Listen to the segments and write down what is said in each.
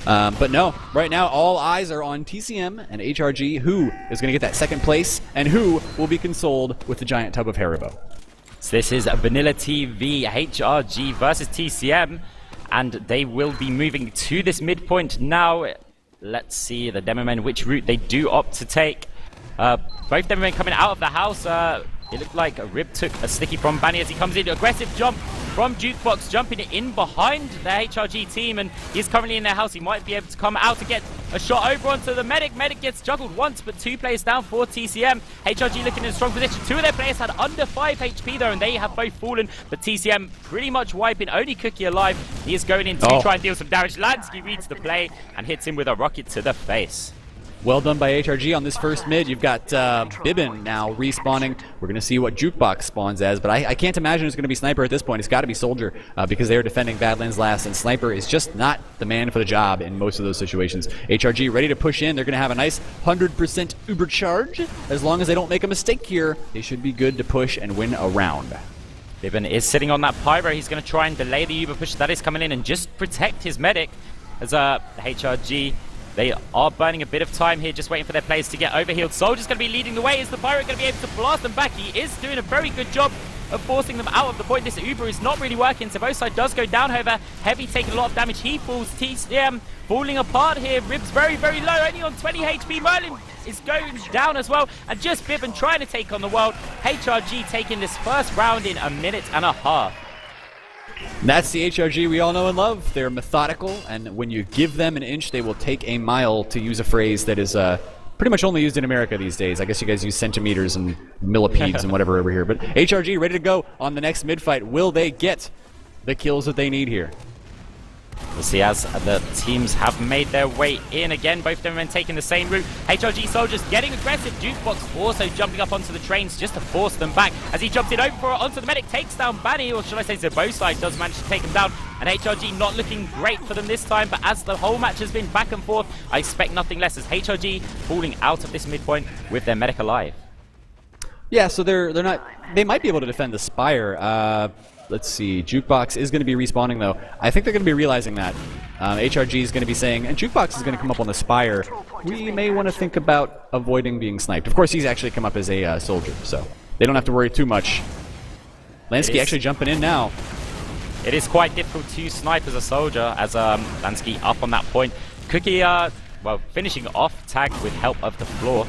But no, right now all eyes are on TCM and HRG, who is going to get that second place, and who will be consoled with the giant tub of Haribo. So this is VanillaTV, HRG versus TCM, and they will be moving to this midpoint now. Let's see the demo men, which route they do opt to take. Both demo men coming out of the house. It looked like Rib took a sticky from Banny as he comes in. Aggressive jump from Jukebox, jumping in behind the HRG team, and he's currently in their house. He might be able to come out to get a shot over onto the Medic. Medic gets juggled once, but 2 players down for TCM. HRG looking in a strong position. 2 of their players had under 5 HP though, and they have both fallen, but TCM pretty much wiping. Only Cookie alive. He is going in to try and deal some damage. Lange reads the play and hits him with a rocket to the face. Well done by HRG on this first mid. You've got Bibbin now respawning. We're going to see what Jukebox spawns as, but I can't imagine it's going to be Sniper at this point. It's got to be Soldier because they are defending Badlands last, and Sniper is just not the man for the job in most of those situations. HRG ready to push in. They're going to have a nice 100% Uber charge. As long as they don't make a mistake here, they should be good to push and win a round. Bibbin is sitting on that Pyro. He's going to try and delay the Uber push that is coming in and just protect his Medic as HRG. They are burning a bit of time here, just waiting for their players to get overhealed. Soldier's going to be leading the way. Is the Pirate going to be able to blast them back? He is doing a very good job of forcing them out of the point. This Uber is not really working, so both sides does go down. However, Heavy taking a lot of damage. He falls. TCM falling apart here. Rib's very, very low, only on 20 HP. Merlin is going down as well, and just Bibbin trying to take on the world. HRG taking this first round in a minute and a half. That's the HRG we all know and love. They're methodical, and when you give them an inch, they will take a mile, to use a phrase that is pretty much only used in America these days. I guess you guys use centimeters and millipedes and whatever over here. But HRG ready to go on the next mid-fight. Will they get the kills that they need here? We'll see as the teams have made their way in again. Both of them taking the same route. HRG Soldiers getting aggressive. Jukebox also jumping up onto the trains just to force them back. As he jumps in over for it onto the Medic, takes down Banny, or should I say Zaboside does manage to take him down. And HRG not looking great for them this time, but as the whole match has been back and forth, I expect nothing less as HRG falling out of this midpoint with their Medic alive. Yeah, so they're not. They might be able to defend the Spire. Let's see. Jukebox is going to be respawning, though. I think they're going to be realizing that. HRG is going to be saying, and Jukebox is going to come up on the Spire. We may want to think about avoiding being sniped. Of course, he's actually come up as a soldier, so they don't have to worry too much. Lansky actually jumping in now. It is quite difficult to snipe as a soldier, as Lansky up on that point. Cookie, well, finishing off Tag with help of the floor.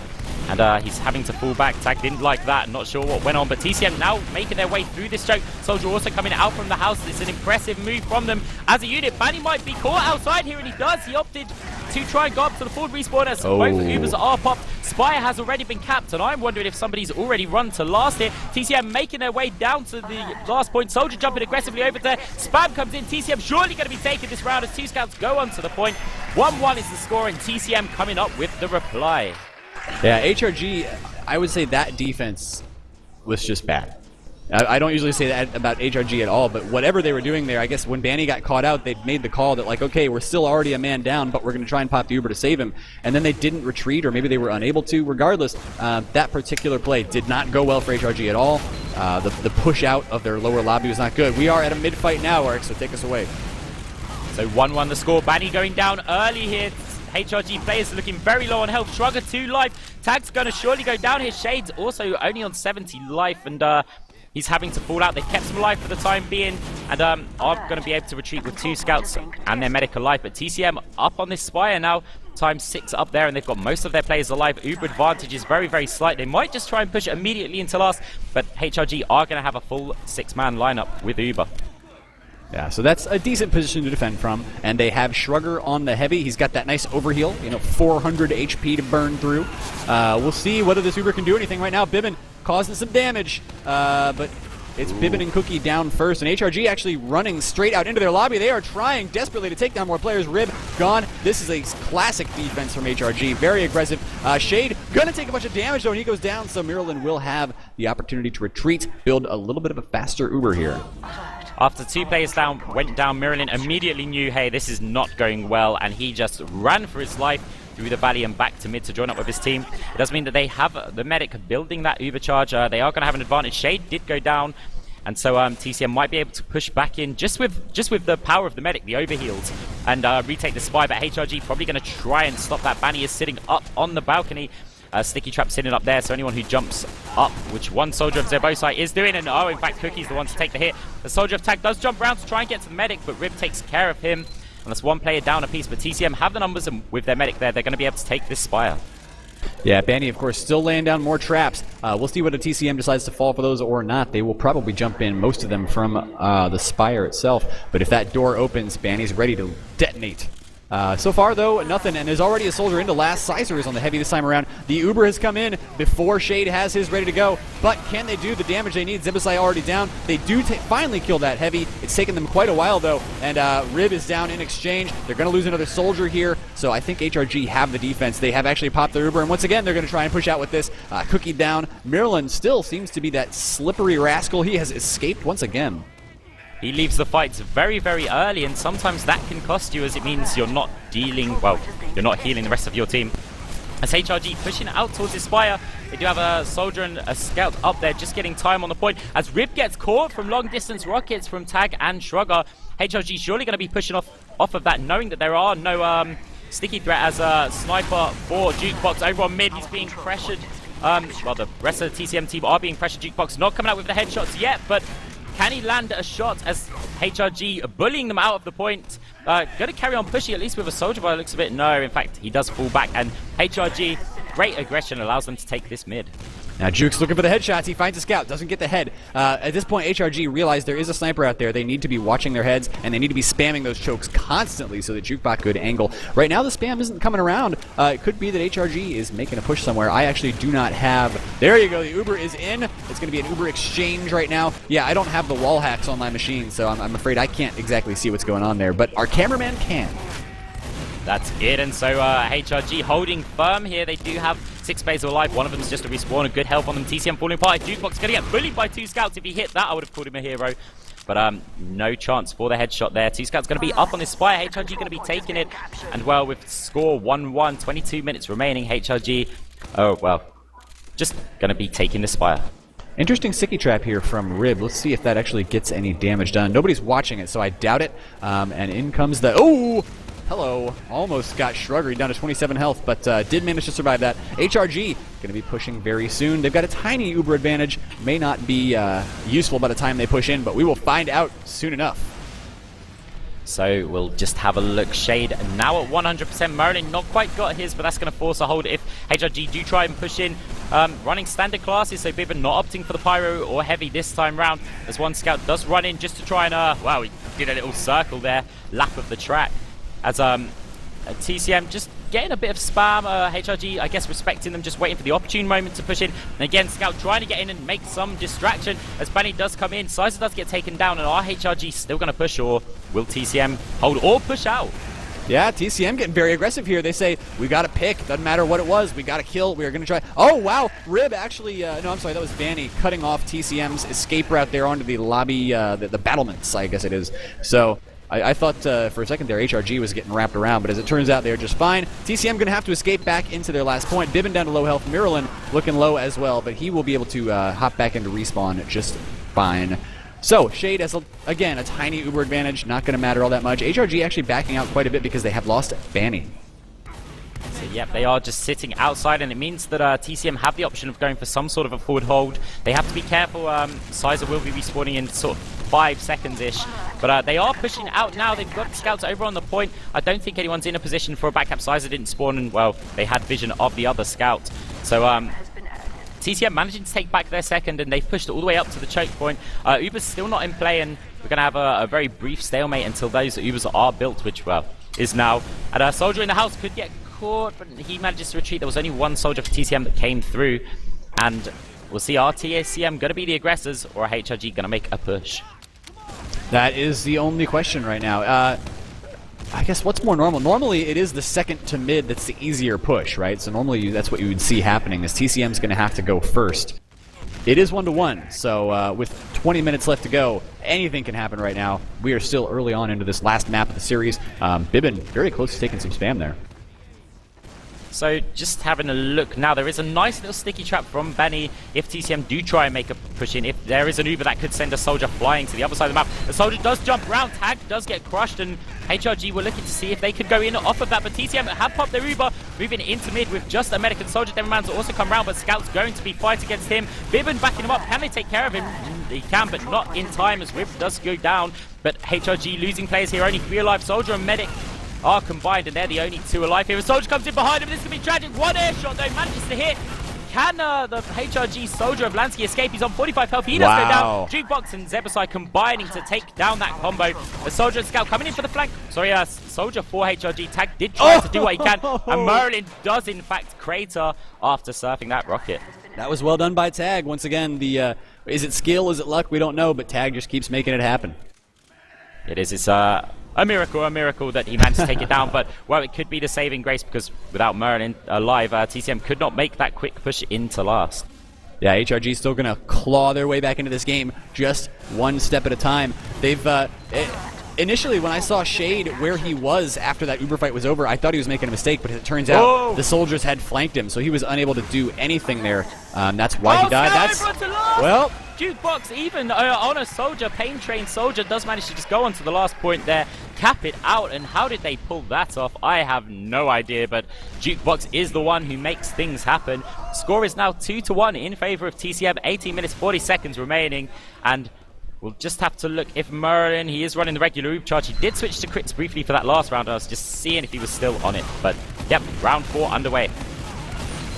And he's having to fall back. Tag didn't like that. Not sure what went on. But TCM now making their way through this choke. Soldier also coming out from the house. It's an impressive move from them as a unit. Banny might be caught outside here, and he does. He opted to try and go up to the forward respawn as both Ubers are popped. Spire has already been capped, and I'm wondering if somebody's already run to last here. TCM making their way down to the last point. Soldier jumping aggressively over there. Spam comes in. TCM surely going to be taking this round as 2 scouts go on to the point. 1-1 is the score, and TCM coming up with the reply. Yeah, HRG, I would say that defense was just bad. I don't usually say that about HRG at all, but whatever they were doing there, I guess when Banny got caught out, they made the call that, like, okay, we're still already a man down, but we're going to try and pop the Uber to save him. And then they didn't retreat, or maybe they were unable to. Regardless, that particular play did not go well for HRG at all. The push out of their lower lobby was not good. We are at a mid-fight now, Eric, so take us away. So 1-1 the score. Banny going down early here. HRG players looking very low on health. Shrugger 2 life. Tag's going to surely go down here. Shades also only on 70 life, and he's having to fall out. They've kept some life for the time being, and are going to be able to retreat with 2 scouts and their Medic alive. But TCM up on this Spire now. ×6 up there, and they've got most of their players alive. Uber advantage is very, very slight. They might just try and push it immediately into last, but HRG are going to have a full 6-man lineup with Uber. Yeah, so that's a decent position to defend from, and they have Shrugger on the heavy. He's got that nice overheal, 400 HP to burn through. We'll see whether this Uber can do anything right now. Bibbin causing some damage, but it's Bibbin and Cookie down first, and HRG actually running straight out into their lobby. They are trying desperately to take down more players. Rib gone. This is a classic defense from HRG, very aggressive. Shade gonna take a bunch of damage though, and he goes down, so Maryland will have the opportunity to retreat, build a little bit of a faster Uber here. After 2 players down, went down, Marilyn immediately knew, hey, this is not going well, and he just ran for his life through the valley and back to mid to join up with his team. It does mean that they have the Medic building that Uber charge. They are going to have an advantage. Shade did go down, And so TCM might be able to push back in just with the power of the medic, the overheals, and retake the spy. But HRG probably going to try and stop that. Banny is sitting up on the balcony. Sticky Trap sitting up there, so anyone who jumps up, which one soldier of Zebosai is doing, and in fact, Cookie's the one to take the hit. The soldier of Tag does jump around to try and get to the medic, but Rib takes care of him. And that's one player down a piece, but TCM have the numbers, and with their medic there, they're going to be able to take this Spire. Yeah, Banny, of course, still laying down more traps. We'll see whether TCM decides to fall for those or not. They will probably jump in, most of them from the Spire itself. But if that door opens, Banny's ready to detonate. So far, though, nothing, and there's already a soldier into last. Sizer is on the heavy this time around. The Uber has come in before Shade has his ready to go, but can they do the damage they need? Zebasai already down. They do finally kill that heavy. It's taken them quite a while, though, and Rib is down in exchange. They're going to lose another soldier here, so I think HRG have the defense. They have actually popped their Uber, and once again, they're going to try and push out with this. Cookie down. Maryland still seems to be that slippery rascal. He has escaped once again. He leaves the fights very, very early, and sometimes that can cost you, as it means you're not dealing, well, you're not healing the rest of your team. As HRG pushing out towards his Spire, they do have a soldier and a scout up there, just getting time on the point. As Rib gets caught from long-distance rockets from Tag and Shrugger, HRG surely going to be pushing off of that, knowing that there are no sticky threat as a sniper for Jukebox over on mid. He's being pressured. Well, the rest of the TCM team are being pressured. Jukebox not coming out with the headshots yet, but can he land a shot as HRG bullying them out of the point? Going to carry on pushing, at least with a soldier by the looks of it. No, in fact, he does fall back, and HRG, great aggression, allows them to take this mid. Now Juke's looking for the headshots. He finds a scout, doesn't get the head. At this point, HRG realized there is a sniper out there. They need to be watching their heads, and they need to be spamming those chokes constantly so that Jukebot could angle. Right now, the spam isn't coming around. It could be that HRG is making a push somewhere. I actually do not have... There you go. The Uber is in. It's going to be an Uber exchange right now. Yeah, I don't have the wall hacks on my machine, so I'm afraid I can't exactly see what's going on there, but our cameraman can. That's it, and so HRG holding firm here. They do have 6 players alive. One of them is just a respawn, a good health on them. TCM falling apart. Jukebox going to get bullied by 2 scouts. If he hit that, I would have called him a hero. But no chance for the headshot there. 2 scouts going to be up on this Spire. HRG going to be taking it. And well, with score 1-1, 22 minutes remaining, HRG, oh well, just going to be taking the Spire. Interesting sticky trap here from Rib. Let's see if that actually gets any damage done. Nobody's watching it, so I doubt it. And in comes the... Oh! Hello. Almost got Shruggery down to 27 health, but did manage to survive that. HRG going to be pushing very soon. They've got a tiny Uber advantage. May not be useful by the time they push in, but we will find out soon enough. So we'll just have a look. Shade now at 100%. Merlin not quite got his, but that's going to force a hold if HRG do try and push in. Running standard classes, so Bibbin not opting for the Pyro or Heavy this time round. As one scout does run in just to try and, wow, he did a little circle there. Lap of the track. As TCM just getting a bit of spam, HRG, I guess, respecting them, just waiting for the opportune moment to push in. And again, Scout trying to get in and make some distraction as Benny does come in. Sizer does get taken down, and are HRG still going to push, or will TCM hold or push out? Yeah, TCM getting very aggressive here. They say, we got to pick. Doesn't matter what it was. We got to kill. We are going to try. Oh, wow. Rib actually, no, I'm sorry. That was Vanny cutting off TCM's escape route there onto the lobby, the battlements, I guess it is. So... I thought for a second there HRG was getting wrapped around, but as it turns out they're just fine. TCM going to have to escape back into their last point. Bibbin down to low health. Miralyn looking low as well, but he will be able to hop back into respawn just fine. So Shade has, again, a tiny Uber advantage. Not going to matter all that much. HRG actually backing out quite a bit because they have lost Banny. So, yep, they are just sitting outside, and it means that TCM have the option of going for some sort of a forward hold. They have to be careful. Sizer will be respawning in sort of 5 seconds-ish. But they are pushing out now. They've got scouts over on the point. I don't think anyone's in a position for a backup. Sizer didn't spawn, and, well, they had vision of the other scout. So, TCM managing to take back their second, and they've pushed it all the way up to the choke point. Uber's still not in play, and we're going to have a very brief stalemate until those Ubers are built, which, well, is now. And a soldier in the house could get caught, but he manages to retreat. There was only one soldier for TCM that came through, and we'll see, are TCM going to be the aggressors, or are HRG going to make a push? That is the only question right now. I guess what's more normal? Normally it is the second to mid that's the easier push, right? So normally that's what you would see happening, is TCM's going to have to go first. It is 1-1, so with 20 minutes left to go, anything can happen right now. We are still early on into this last map of the series. Bibbin very close to taking some spam there. So just having a look now, there is a nice little sticky trap from Benny if TCM do try and make a push in. If there is an Uber that could send a soldier flying to the other side of the map. The soldier does jump around, Tag does get crushed, and HRG were looking to see if they could go in off of that, but TCM have popped their Uber, moving into mid with just a medic and soldier. Devilman's also come around, but Scout's going to be fighting against him. Bibbin backing him up. Can they take care of him? He can, but not in time as Whip does go down. But HRG losing players here, only 3 alive. Soldier and medic are combined, and they're the only 2 alive here. A soldier comes in behind him. This could be tragic. One air shot though manages to hit. Can the HRG soldier of Lange escape? He's on 45 health. He does go down. Jukebox and Zebasai combining to take down that combo. The soldier and Scout coming in for the flank. Sorry, soldier for HRG. Tag did try to do what he can, and Merlin does in fact crater after surfing that rocket. That was well done by Tag. Once again, the is it skill, is it luck? We don't know, but Tag just keeps making it happen. It is. It's a miracle that he managed to take it down. But, well, it could be the saving grace because without Merlin alive, TCM could not make that quick push into last. Yeah, HRG still going to claw their way back into this game just one step at a time. They've initially, when I saw Shade where he was after that Uber fight was over, I thought he was making a mistake, but it turns out the soldiers had flanked him, so he was unable to do anything there. That's why he died. Well, Jukebox even on a soldier, pain trained soldier, does manage to just go on to the last point there, cap it out, and how did they pull that off? I have no idea, but Jukebox is the one who makes things happen. Score is now 2-1 in favor of TCM, 18 minutes 40 seconds remaining, and we'll just have to look if Merlin, he is running the regular Uber charge. He did switch to crits briefly for that last round. I was just seeing if he was still on it, but yep, round 4 underway.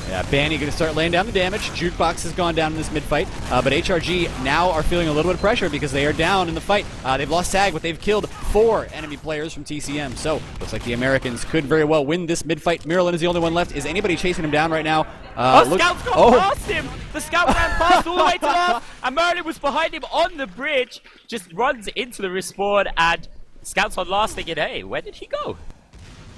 Yeah, Banny going to start laying down the damage. Jukebox has gone down in this mid-fight, but HRG now are feeling a little bit of pressure because they are down in the fight. They've lost Tag, but they've killed 4 enemy players from TCM, so looks like the Americans could very well win this mid-fight. Miralyn is the only one left. Is anybody chasing him down right now? Scout's gone past him! The Scout ran past all the way to last, and Merlin was behind him on the bridge, just runs into the respawn, and Scout's on last thinking, hey, where did he go?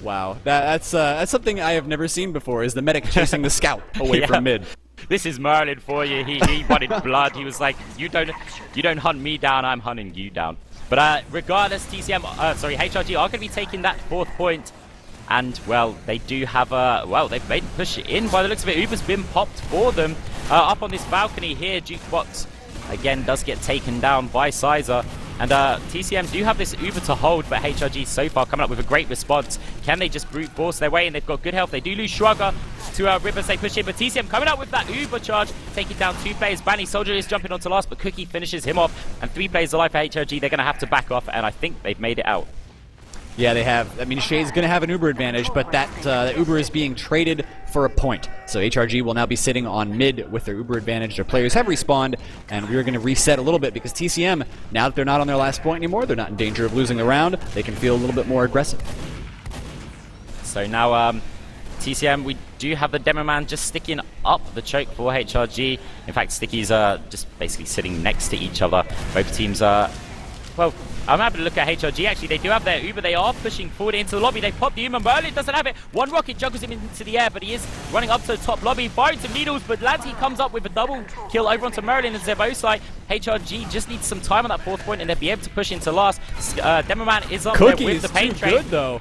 Wow, that's something I have never seen before, is the medic chasing the Scout away from mid. This is Merlin for you. He wanted blood. He was like, you don't hunt me down, I'm hunting you down. But regardless, HRG are going to be taking that 4th point. And, well, they do have they've made a push in by the looks of it. Uber's been popped for them. Up on this balcony here, Jukebox, again, does get taken down by Sizer. And TCM do have this Uber to hold, but HRG so far coming up with a great response. Can they just brute force their way? And they've got good health. They do lose Shrugger to Rivers. They push in, but TCM coming out with that Uber charge, taking down 2 players. Banny Soldier is jumping onto last, but Cookie finishes him off. And 3 players alive for HRG. They're going to have to back off, and I think they've made it out. Yeah, they have. I mean, Shade's going to have an Uber advantage, but that Uber is being traded for a point. So HRG will now be sitting on mid with their Uber advantage. Their players have respawned, and we're going to reset a little bit because TCM, now that they're not on their last point anymore, they're not in danger of losing the round. They can feel a little bit more aggressive. So now TCM, we do have the Demo Man just sticking up the choke for HRG. In fact, Sticky's just basically sitting next to each other. Both teams are... Well, I'm happy to look at HRG. Actually, they do have their Uber. They are pushing forward into the lobby. They pop the Uber. Merlin doesn't have it. One rocket juggles him into the air, but he is running up to the top lobby, firing some needles, but Lange comes up with a double kill over onto Merlin and Zebosai. HRG just needs some time on that 4th point, and they'll be able to push into last. Demo Man is up there with the pain train. Good, though.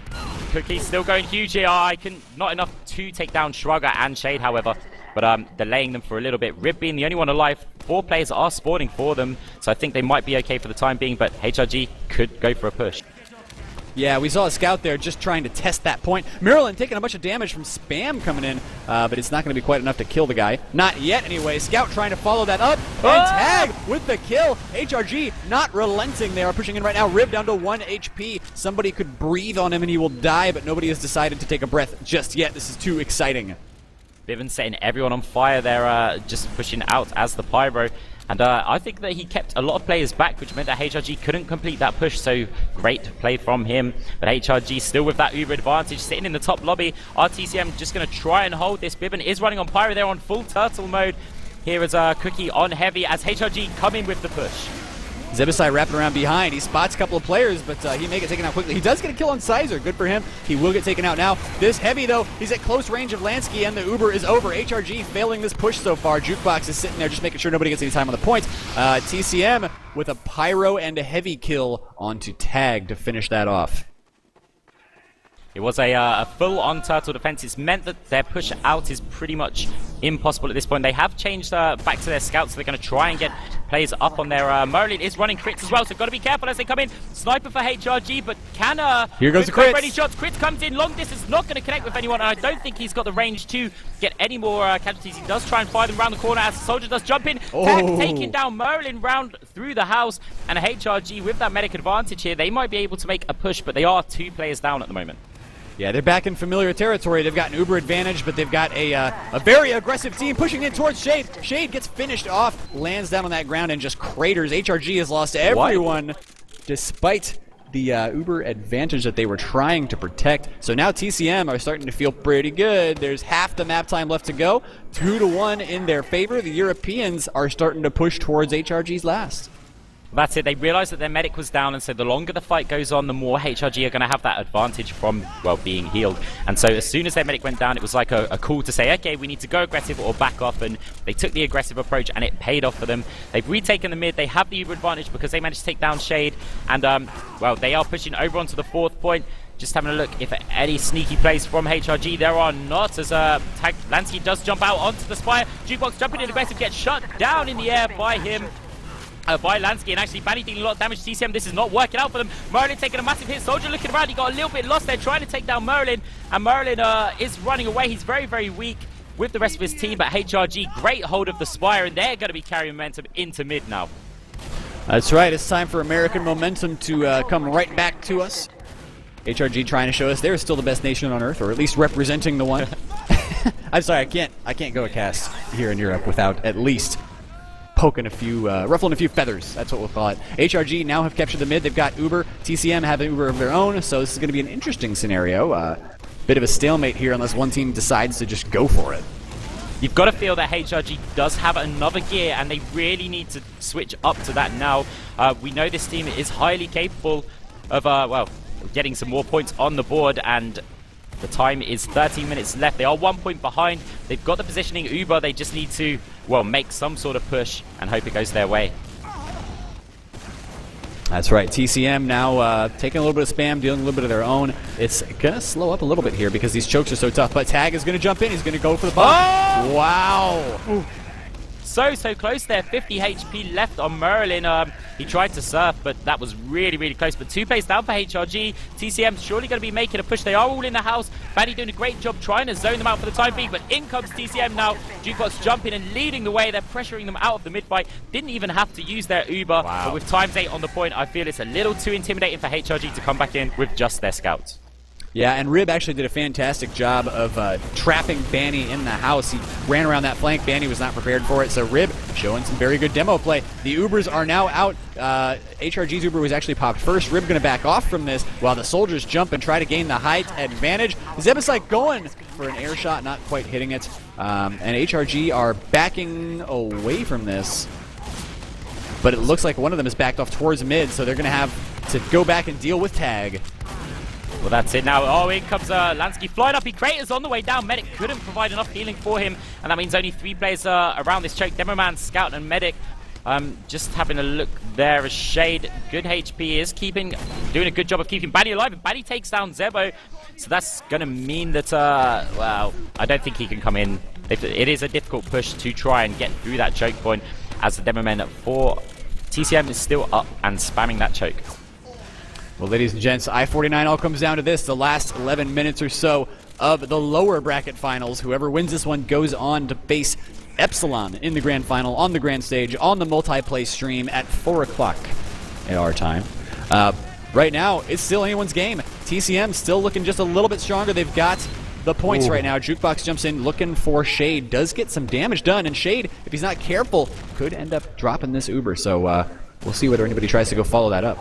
Cookie's still going huge here. Not enough to take down Shrugger and Shade, however. But delaying them for a little bit. Rib being the only one alive. 4 players are spawning for them, so I think they might be okay for the time being, but HRG could go for a push. Yeah, we saw a Scout there just trying to test that point. Miralyn taking a bunch of damage from Spam coming in, but it's not going to be quite enough to kill the guy. Not yet, anyway. Scout trying to follow that up, and Tag with the kill. HRG not relenting. They are pushing in right now. Rib down to 1 HP. Somebody could breathe on him and he will die, but nobody has decided to take a breath just yet. This is too exciting. Bivin setting everyone on fire there, just pushing out as the Pyro. And I think that he kept a lot of players back, which meant that HRG couldn't complete that push, so great play from him. But HRG still with that Uber advantage, sitting in the top lobby. RTCM just going to try and hold this. Bivin is running on Pyro there on full turtle mode. Here is Cookie on heavy as HRG come in with the push. Zebasai wrapping around behind. He spots a couple of players, but he may get taken out quickly. He does get a kill on Sizer. Good for him. He will get taken out now. This heavy, though, he's at close range of Lansky, and the Uber is over. HRG failing this push so far. Jukebox is sitting there just making sure nobody gets any time on the points. TCM with a Pyro and a heavy kill onto Tag to finish that off. It was a full-on turtle defense. It's meant that their push out is pretty much impossible at this point. They have changed back to their scouts, so they're going to try and get players up on their Merlin is running crits as well, so got to be careful as they come in. Sniper for HRG, but can here goes the crits. Ready shots. Crits comes in, long distance, not going to connect with anyone, and I don't think he's got the range to get any more casualties. He does try and fire them around the corner as the soldier does jump in. Tag taking down Merlin round through the house, and HRG with that medic advantage here, they might be able to make a push, but they are 2 players down at the moment. Yeah, they're back in familiar territory. They've got an uber advantage, but they've got a very aggressive team pushing in towards Shade. Shade gets finished off, lands down on that ground, and just craters. HRG has lost everyone, despite the uber advantage that they were trying to protect. So now TCM are starting to feel pretty good. There's half the map time left to go. 2-1 in their favor. The Europeans are starting to push towards HRG's last. That's it. They realized that their medic was down, and so the longer the fight goes on, the more HRG are going to have that advantage from, well, being healed. And so as soon as their medic went down, it was like a call to say, okay, we need to go aggressive or back off, and they took the aggressive approach, and it paid off for them. They've retaken the mid. They have the uber advantage because they managed to take down Shade, and, well, they are pushing over onto the 4th point. Just having a look if any sneaky plays from HRG. There are not, as Lange does jump out onto the spire. Jukebox jumping in aggressive, gets shut down in the air by him. By Lange, and actually Banny dealing a lot of damage to TCM. This is not working out for them. Merlin taking a massive hit. Soldier looking around. He got a little bit lost there trying to take down Merlin. And Merlin is running away. He's very, very weak with the rest of his team. But HRG, great hold of the Spire. And they're going to be carrying momentum into mid now. That's right. It's time for American momentum to come right back to us. HRG trying to show us they're still the best nation on Earth, or at least representing the one. I'm sorry. I can't go a cast here in Europe without at least poking a few, ruffling a few feathers. That's what we'll call it. HRG now have captured the mid. They've got Uber. TCM have an Uber of their own, so this is going to be an interesting scenario. Bit of a stalemate here unless one team decides to just go for it. You've got to feel that HRG does have another gear, and they really need to switch up to that now. We know this team is highly capable of, well, getting some more points on the board, and the time is 13 minutes left. They are 1 point behind. They've got the positioning Uber. They just need to, well, make some sort of push and hope it goes their way. That's right. TCM now taking a little bit of spam, dealing a little bit of their own. It's going to slow up a little bit here because these chokes are so tough. But Tag is going to jump in. He's going to go for the bomb. Oh! Wow. Ooh. So close there. 50 HP left on Merlin. He tried to surf, but that was really, really close. But 2 plays down for HRG. TCM surely going to be making a push. They are all in the house. Baddy doing a great job trying to zone them out for the time being, but in comes TCM now. Jukebox jumping and leading the way. They're pressuring them out of the mid-fight. Didn't even have to use their Uber. Wow. But with times 8 on the point, I feel it's a little too intimidating for HRG to come back in with just their scouts. Yeah, and Rib actually did a fantastic job of trapping Banny in the house. He ran around that flank. Banny was not prepared for it, so Rib showing some very good demo play. The Ubers are now out. HRG's Uber was actually popped first. Rib going to back off from this while the soldiers jump and try to gain the height advantage. Zebasite going for an air shot, not quite hitting it. And HRG are backing away from this. But it looks like one of them is backed off towards mid, so they're going to have to go back and deal with Tag. Well, that's it now. Oh, in comes Lange flying up. He craters on the way down. Medic couldn't provide enough healing for him, and that means only 3 players around this choke. Demoman, Scout, and Medic. Just having a look there as Shade. Good HP is doing a good job of keeping Banny alive, and Banny takes down Zebo. So that's going to mean that, well, I don't think he can come in. It is a difficult push to try and get through that choke point, as the Demoman for TCM is still up and spamming that choke. Well, ladies and gents, I49 all comes down to this. The last 11 minutes or so of the lower bracket finals. Whoever wins this one goes on to face Epsilon in the grand final, on the grand stage, on the multiplay stream at 4 o'clock at our time. Right now, it's still anyone's game. TCM still looking just a little bit stronger. They've got the points right now. Jukebox jumps in looking for Shade. Does get some damage done, and Shade, if he's not careful, could end up dropping this Uber. So we'll see whether anybody tries to go follow that up.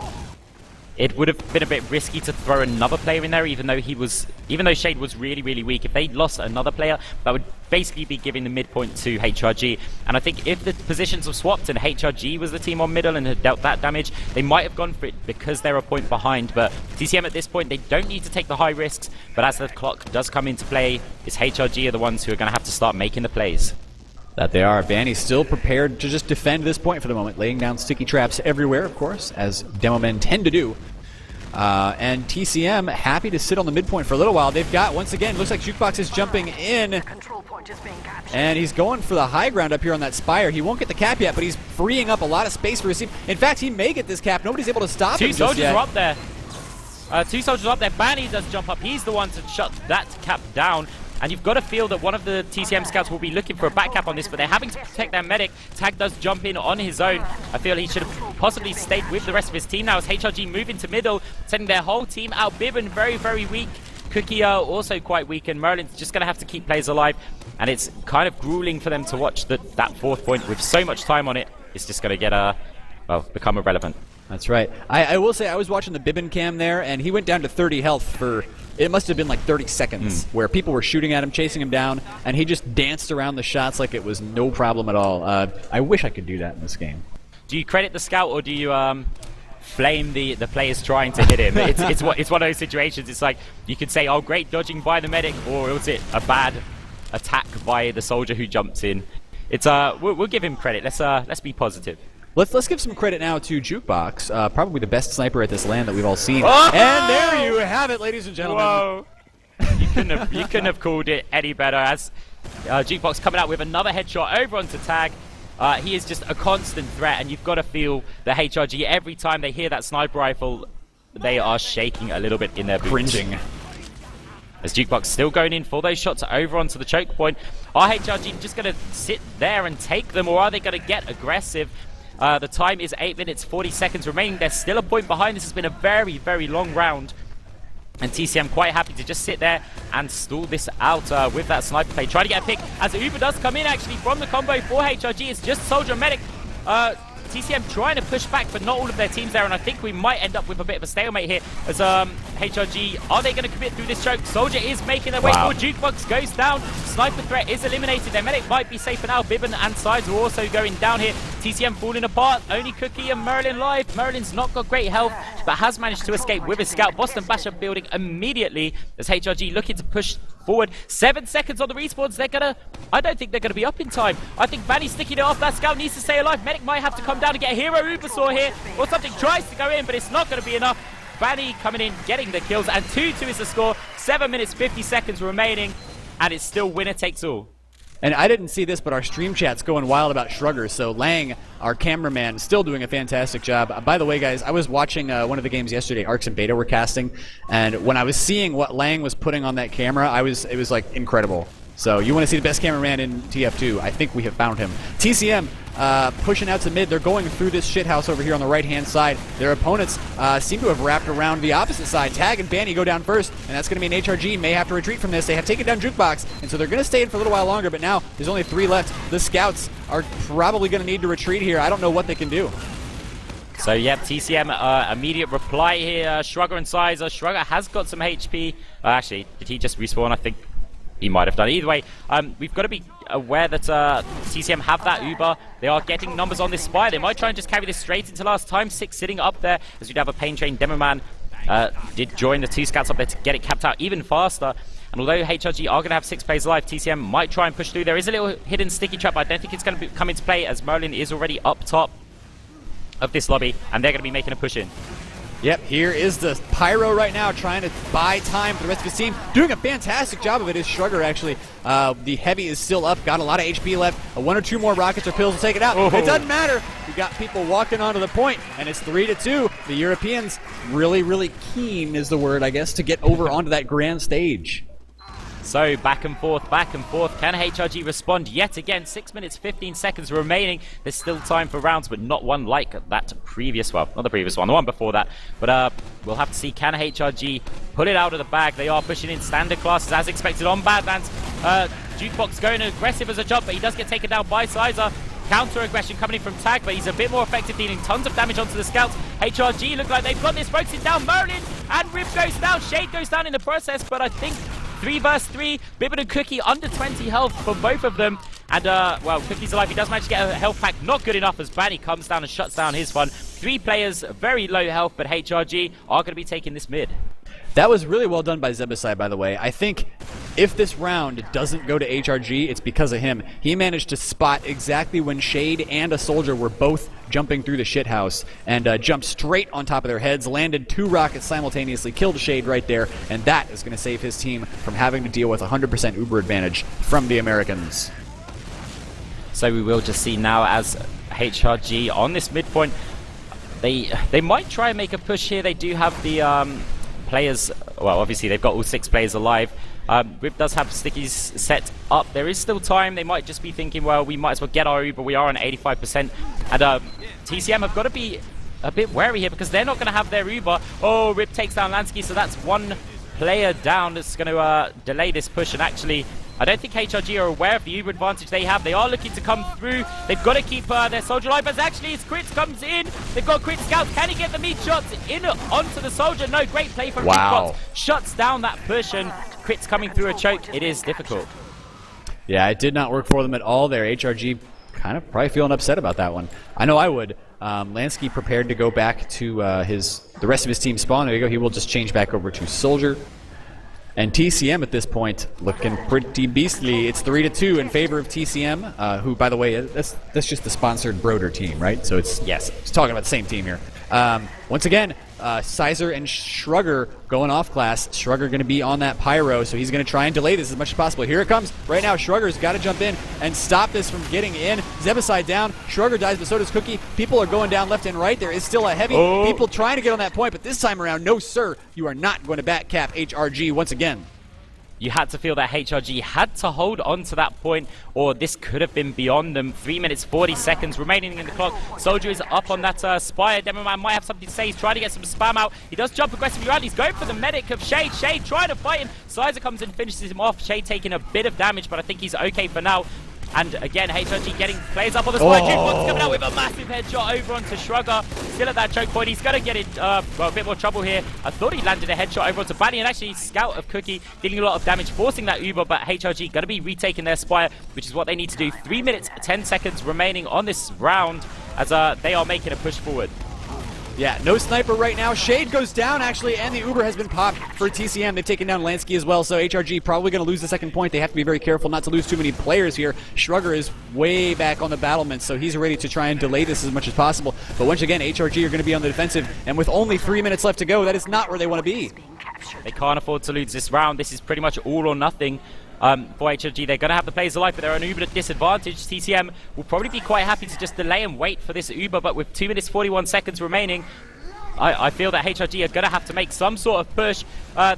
It would have been a bit risky to throw another player in there, even though Shade was really, really weak. If they lost another player, that would basically be giving the midpoint to HRG. And I think if the positions were swapped and HRG was the team on middle and had dealt that damage, they might have gone for it because they're a point behind. But TCM at this point, they don't need to take the high risks. But as the clock does come into play, it's HRG are the ones who are going to have to start making the plays. That they are. Banny's still prepared to just defend this point for the moment, laying down sticky traps everywhere, of course, as demo men tend to do. And TCM happy to sit on the midpoint for a little while. They've got, once again, looks like Jukebox is jumping in. And he's going for the high ground up here on that spire. He won't get the cap yet, but he's freeing up a lot of space for his team. In fact, he may get this cap. Nobody's able to stop him Two soldiers are up there. Two soldiers are up there. Vanny does jump up. He's the one to shut that cap down. And you've got to feel that one of the TCM scouts will be looking for a back cap on this, but they're having to protect their medic. Tag does jump in on his own. I feel he should have possibly stayed with the rest of his team now as HRG move into middle, sending their whole team out. Bibbin very, very weak. Cookie also quite weak, and Merlin's just going to have to keep players alive. And it's kind of grueling for them to watch that 4th point with so much time on it. It's just going to get, become irrelevant. That's right. I will say I was watching the Bibbin cam there, and he went down to 30 health for, it must have been like 30 seconds, where people were shooting at him, chasing him down, and he just danced around the shots like it was no problem at all. I wish I could do that in this game. Do you credit the scout, or do you flame the players trying to hit him? It's one of those situations. It's like you could say, oh, great dodging by the medic, or was it a bad attack by the soldier who jumped in? It's we'll give him credit. Let's be positive. Let's give some credit now to Jukebox, probably the best sniper at this LAN that we've all seen. Oh! And there you have it, ladies and gentlemen. Whoa. you couldn't have called it any better. As Jukebox coming out with another headshot over onto Tag. He is just a constant threat, and you've got to feel the HRG every time they hear that sniper rifle, they are shaking a little bit in their boots. Cringing. As Jukebox still going in for those shots over onto the choke point. Are HRG just going to sit there and take them, or are they going to get aggressive? The time is 8 minutes, 40 seconds remaining. There's still a point behind. This has been a very, very long round. And TCM quite happy to just sit there and stall this out with that sniper play. Trying to get a pick as Uber does come in actually from the combo for HRG. It's just Soldier and Medic. TCM trying to push back, but not all of their teams there, and I think we might end up with a bit of a stalemate here as HRG, are they going to commit through this choke? Soldier is making their way forward. Jukebox goes down. Sniper threat is eliminated. Their medic might be safer now. Bibbin and Sides are also going down here. TCM falling apart. Only Cookie and Merlin live. Merlin's not got great health, but has managed to escape with his scout. Boston Basher building immediately as HRG looking to push forward. 7 seconds on the respawns. I don't think they're gonna be up in time. I think Vanny's sticking it off. That scout needs to stay alive. Medic might have to come down and get a hero Ubersaw here, or something. Tries to go in, but it's not gonna be enough. Vanny coming in, getting the kills, and 2-2 is the score. 7 minutes, 50 seconds remaining, and it's still winner takes all. And I didn't see this, but our stream chat's going wild about Shrugger. So Lange, our cameraman, still doing a fantastic job. By the way, guys, I was watching one of the games yesterday. Arcs and Beta were casting, and when I was seeing what Lange was putting on that camera, it was like incredible. So you want to see the best cameraman in TF2? I think we have found him. TCM pushing out to mid. They're going through this shithouse over here on the right-hand side. Their opponents seem to have wrapped around the opposite side. Tag and Banny go down first, and that's going to mean HRG may have to retreat from this. They have taken down Jukebox, and so they're going to stay in for a little while longer, but now there's only 3 left. The scouts are probably going to need to retreat here. I don't know what they can do. So, yep, TCM, immediate reply here. Shrugger and Sizer. Shrugger has got some HP. Actually, did he just respawn? I think he might have done. Either way, we've got to be aware that TCM have that Uber. They are getting numbers on this spire. They might try and just carry this straight into last time. 6 sitting up there as we'd have a Pain Train Demo Man. Did join the 2 scouts up there to get it capped out even faster. And although HRG are going to have 6 players alive, TCM might try and push through. There is a little hidden sticky trap, but I don't think it's going to come into play as Merlin is already up top of this lobby, and they're going to be making a push in. Yep, here is the Pyro right now trying to buy time for the rest of his team. Doing a fantastic job of it is Shrugger, actually. The Heavy is still up, got a lot of HP left. 1 or 2 more rockets or pills will take it out. Oh. It doesn't matter. We got people walking onto the point, and it's 3-2. The Europeans really, really keen is the word, I guess, to get over onto that grand stage. So back and forth, back and forth. Can HRG respond yet again? 6 minutes, 15 seconds remaining. There's still time for rounds, but not one like that previous, well, not the previous one, the one before that. But we'll have to see, can HRG pull it out of the bag? They are pushing in standard classes as expected on Badlands. Jukebox going aggressive as a jump, but he does get taken down by Sizer. Counter aggression coming in from Tag, but he's a bit more effective, dealing tons of damage onto the scouts. HRG look like they've got this, focusing down Merlin, and Rib goes down. Shade goes down in the process, but I think 3 versus 3. Bibbin and Cookie under 20 health for both of them. And, well, Cookie's alive. He does manage to get a health pack. Not good enough as Banny comes down and shuts down his fun. 3 players, very low health, but HRG are going to be taking this mid. That was really well done by Zebasai, by the way. I think If this round doesn't go to HRG, it's because of him. He managed to spot exactly when Shade and a soldier were both jumping through the shithouse and jumped straight on top of their heads, landed 2 rockets simultaneously, killed Shade right there, and that is going to save his team from having to deal with 100% Uber advantage from the Americans. So we will just see now as HRG on this midpoint, they might try and make a push here. They do have the players, well, obviously they've got all 6 players alive. Rip does have stickies set up. There is still time. They might just be thinking, well, we might as well get our Uber. We are on 85%. And TCM have got to be a bit wary here because they're not going to have their Uber. Oh, Rip takes down Lange, so that's 1 player down that's going to delay this push. And actually, I don't think HRG are aware of the Uber advantage they have. They are looking to come through. They've got to keep their soldier alive. But actually, as Crits comes in, they've got Crit Scouts. Can he get the meat shots in onto the soldier? No, great play from wow. Crits. Shuts down that push, and Crits coming through a choke. It is difficult. Yeah, it did not work for them at all there. HRG kind of probably feeling upset about that one. I know I would. Lansky prepared to go back to the rest of his team spawn. There you go. He will just change back over to soldier. And TCM at this point looking pretty beastly. It's 3-2 in favor of TCM, who, by the way, that's just the sponsored Broder team, right? So it's talking about the same team here. Once again, Sizer and Shrugger going off class. Shrugger going to be on that pyro, so he's going to try and delay this as much as possible. Here it comes. Right now, Shrugger's got to jump in and stop this from getting in. Zebaside down. Shrugger dies, but so does Cookie. People are going down left and right. There is still a heavy. People trying to get on that point, but this time around, no, sir. You are not going to back cap HRG once again. You had to feel that HRG had to hold on to that point, or this could have been beyond them. 3 minutes, 40 seconds remaining in the clock. Soldier is up on that Spire. Demoman might have something to say. He's trying to get some spam out. He does jump aggressively around. He's going for the medic of Shade. Shade trying to fight him. Sizer comes and finishes him off. Shade taking a bit of damage, but I think he's okay for now. And again, HRG getting players up on the spot. Jukebox coming out with a massive headshot over onto Shrugger. Still at that choke point. He's going to get in well, a bit more trouble here. I thought he landed a headshot over onto Banny, and actually Scout of Cookie dealing a lot of damage, forcing that Uber, but HRG going to be retaking their Spire, which is what they need to do. 3 minutes, 10 seconds remaining on this round as they are making a push forward. Yeah, no sniper right now. Shade goes down, actually, and the Uber has been popped for TCM. They've taken down Lansky as well, so HRG probably going to lose the second point. They have to be very careful not to lose too many players here. Shrugger is way back on the battlements, so he's ready to try and delay this as much as possible. But once again, HRG are going to be on the defensive, and with only 3 minutes left to go, that is not where they want to be. They can't afford to lose this round. This is pretty much all or nothing. For HRG, they're going to have the players alive, but they're on Uber at disadvantage. TCM will probably be quite happy to just delay and wait for this Uber, but with 2 minutes, 41 seconds remaining, I feel that HRG are going to have to make some sort of push.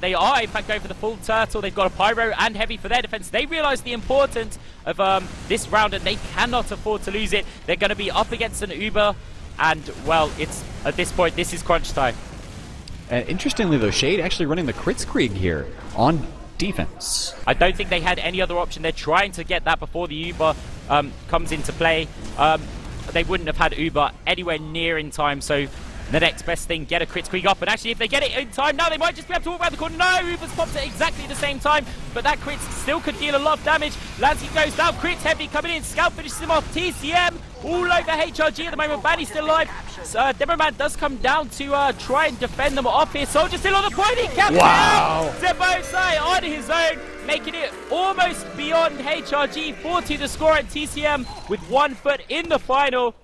They are, in fact, going for the full turtle. They've got a pyro and heavy for their defense. They realize the importance of this round, and they cannot afford to lose it. They're going to be up against an Uber, and, well, it's at this point, this is crunch time. Interestingly, though, Shade actually running the Kritzkrieg here on defense. I don't think they had any other option. They're trying to get that before the Uber comes into play. They wouldn't have had Uber anywhere near in time, so the next best thing, get a Kritzkrieg up. And actually, if they get it in time, now they might just be able to walk around the corner. No, Uber's popped at exactly the same time, but that crit still could deal a lot of damage. Lansky goes down, Crit's heavy coming in. Scout finishes him off. TCM all over HRG at the moment. Banny's still alive. Demoman does come down to try and defend them off here. Soldier still on the point. He captures Zebosai on his own, making it almost beyond HRG. 4-2 the score, and TCM with 1 foot in the final.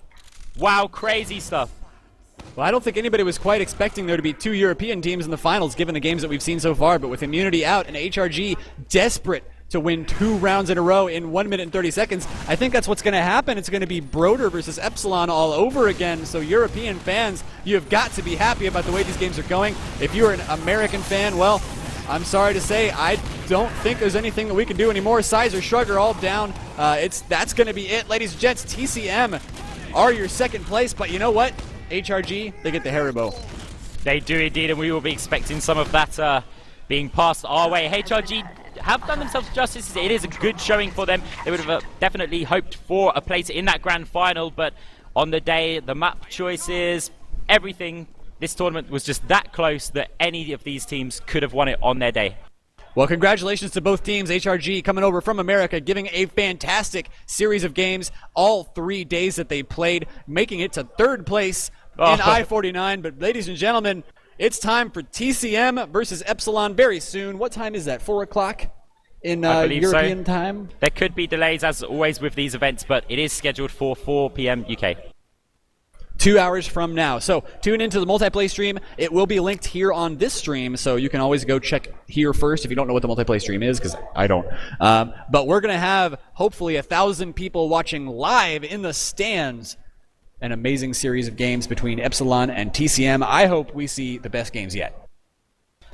Wow, crazy stuff. Well, I don't think anybody was quite expecting there to be 2 European teams in the finals, given the games that we've seen so far. But with immunity out and HRG desperate to win 2 rounds in a row in 1 minute and 30 seconds, I think that's what's going to happen. It's going to be Broder versus Epsilon all over again. So European fans, you have got to be happy about the way these games are going. If you're an American fan, well, I'm sorry to say, I don't think there's anything that we can do anymore. Sizer, Shrugger all down. That's going to be it, ladies and gents. TCM are your second place, but you know what? HRG, they get the Haribo. They do indeed, and we will be expecting some of that being passed our way. HRG have done themselves justice. It is a good showing for them. They would have definitely hoped for a place in that grand final, but on the day, the map choices, everything, this tournament was just that close that any of these teams could have won it on their day. Well, congratulations to both teams. HRG coming over from America, giving a fantastic series of games all 3 days that they played, making it to 3rd place in I49. But ladies and gentlemen, it's time for TCM versus Epsilon very soon. What time is that, 4 o'clock? in I believe so. European time. There could be delays, as always with these events, but it is scheduled for 4 p.m. UK. 2 hours from now. So tune into the multiplay stream. It will be linked here on this stream, so you can always go check here first if you don't know what the multiplay stream is, because I don't. But we're going to have hopefully 1,000 people watching live in the stands. An amazing series of games between Epsilon and TCM. I hope we see the best games yet.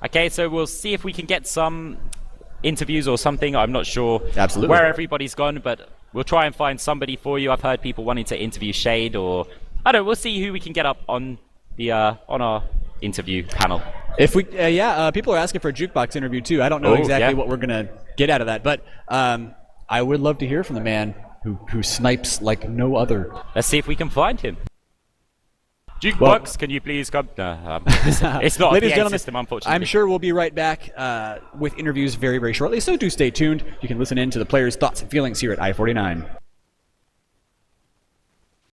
Okay, so we'll see if we can get some interviews or something. I'm not sure Absolutely. where everybody's gone, but we'll try and find somebody for you. I've heard people wanting to interview Shade, or I don't know. We'll see who we can get up on the on our interview panel. If we, people are asking for a jukebox interview too. I don't know exactly what we're gonna get out of that, but I would love to hear from the man who snipes like no other. Let's see if we can find him. Jukebox, can you please come? No, it's not Ladies a and PA gentlemen, system, unfortunately. I'm sure we'll be right back with interviews very, very shortly, so do stay tuned. You can listen in to the players' thoughts and feelings here at i49.